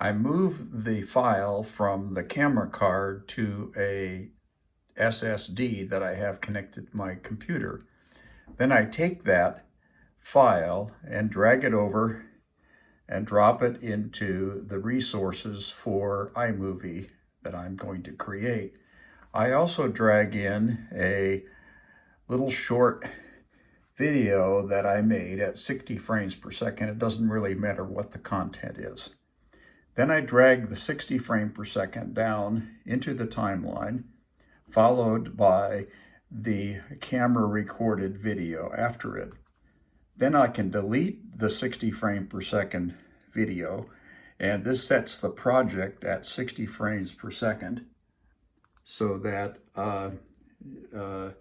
I move the file from the camera card to a SSD that I have connected to my computer. Then I take that file and drag it over and drop it into the resources for iMovie that I'm going to create. I also drag in a little short video that I made at 60 frames per second. It doesn't really matter what the content is. Then I drag the 60 frame per second down into the timeline, followed by the camera recorded video after it. Then I can delete the 60 frame per second video, and this sets the project at 60 frames per second so that the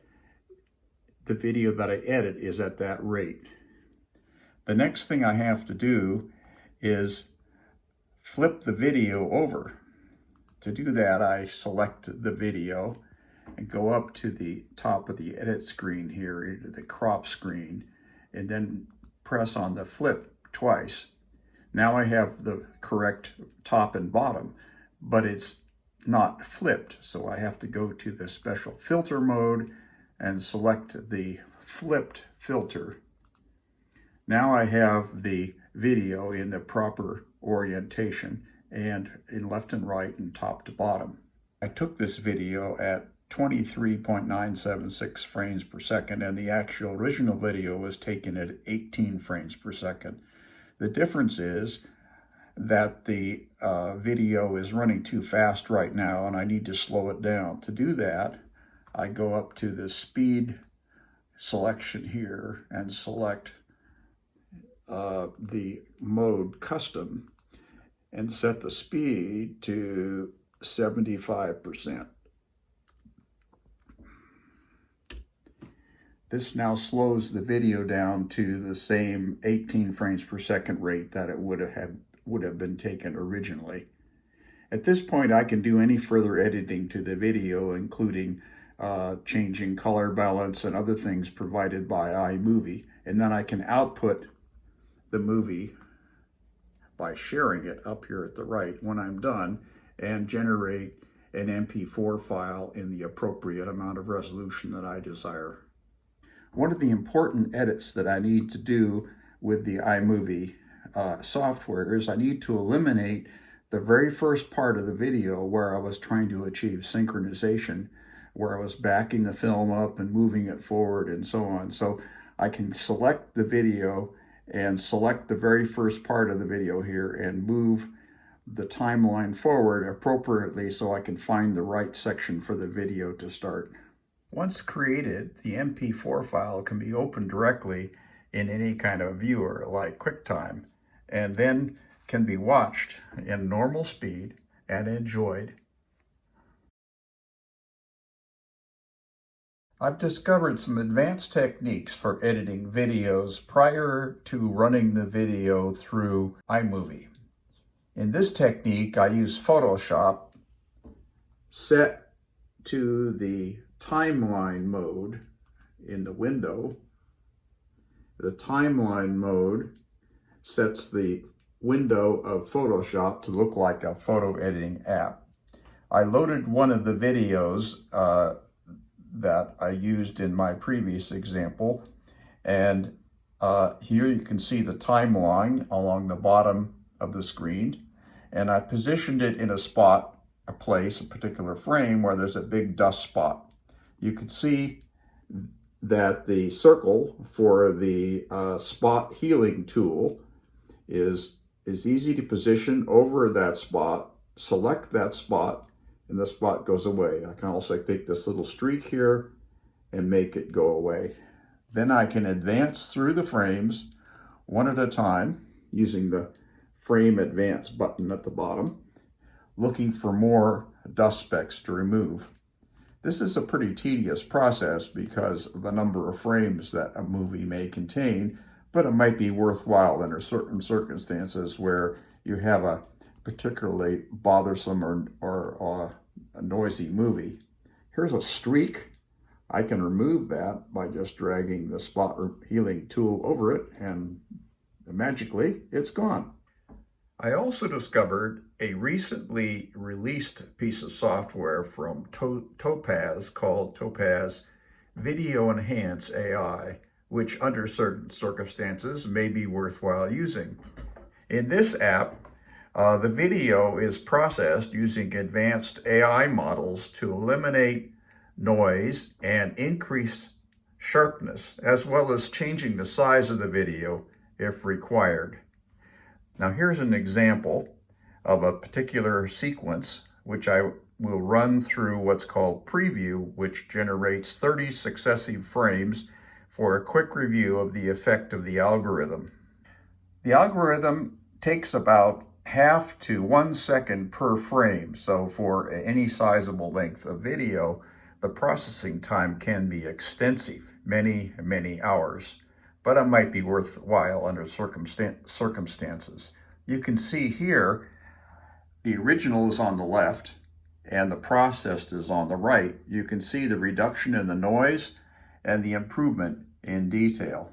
video that I edit is at that rate. The next thing I have to do is flip the video over. To do that, I select the video and go up to the top of the edit screen here, into the crop screen, and then press on the flip twice. Now I have the correct top and bottom, but it's not flipped, so I have to go to the special filter mode and select the flipped filter. Now I have the video in the proper orientation and in left and right and top to bottom. I took this video at 23.976 frames per second, and the actual original video was taken at 18 frames per second. The difference is that the video is running too fast right now and I need to slow it down. To do that, I go up to the speed selection here and select the mode custom and set the speed to 75%. This now slows the video down to the same 18 frames per second rate that it would have been taken originally. At this point, I can do any further editing to the video, including changing color balance and other things provided by iMovie, and then I can output the movie by sharing it up here at the right when I'm done, and generate an MP4 file in the appropriate amount of resolution that I desire. One of the important edits that I need to do with the iMovie software is I need to eliminate the very first part of the video where I was trying to achieve synchronization, where I was backing the film up and moving it forward and so on. So I can select the video and select the very first part of the video here and move the timeline forward appropriately so I can find the right section for the video to start. Once created, the MP4 file can be opened directly in any kind of viewer like QuickTime, and then can be watched in normal speed and enjoyed. I've discovered some advanced techniques for editing videos prior to running the video through iMovie. In this technique, I use Photoshop set to the timeline mode in the window. The timeline mode sets the window of Photoshop to look like a photo editing app. I loaded one of the videos that I used in my previous example, and here you can see the timeline along the bottom of the screen, and I positioned it in a spot, a place, a particular frame where there's a big dust spot. You can see that the circle for the spot healing tool is easy to position over that spot, select that spot, and the spot goes away. I can also take this little streak here and make it go away. Then I can advance through the frames one at a time using the Frame Advance button at the bottom, looking for more dust specks to remove. This is a pretty tedious process because of the number of frames that a movie may contain, but it might be worthwhile in certain circumstances where you have a particularly bothersome or a noisy movie. Here's a streak. I can remove that by just dragging the spot healing tool over it, and magically it's gone. I also discovered a recently released piece of software from Topaz called Topaz Video Enhance AI, which under certain circumstances may be worthwhile using. In this app, the video is processed using advanced AI models to eliminate noise and increase sharpness, as well as changing the size of the video if required. Now here's an example of a particular sequence, which I will run through what's called preview, which generates 30 successive frames for a quick review of the effect of the algorithm. The algorithm takes about half to 1 second per frame. So for any sizable length of video, the processing time can be extensive, many hours, but it might be worthwhile under circumstances. You can see here, the original is on the left and the processed is on the right. You can see the reduction in the noise and the improvement in detail.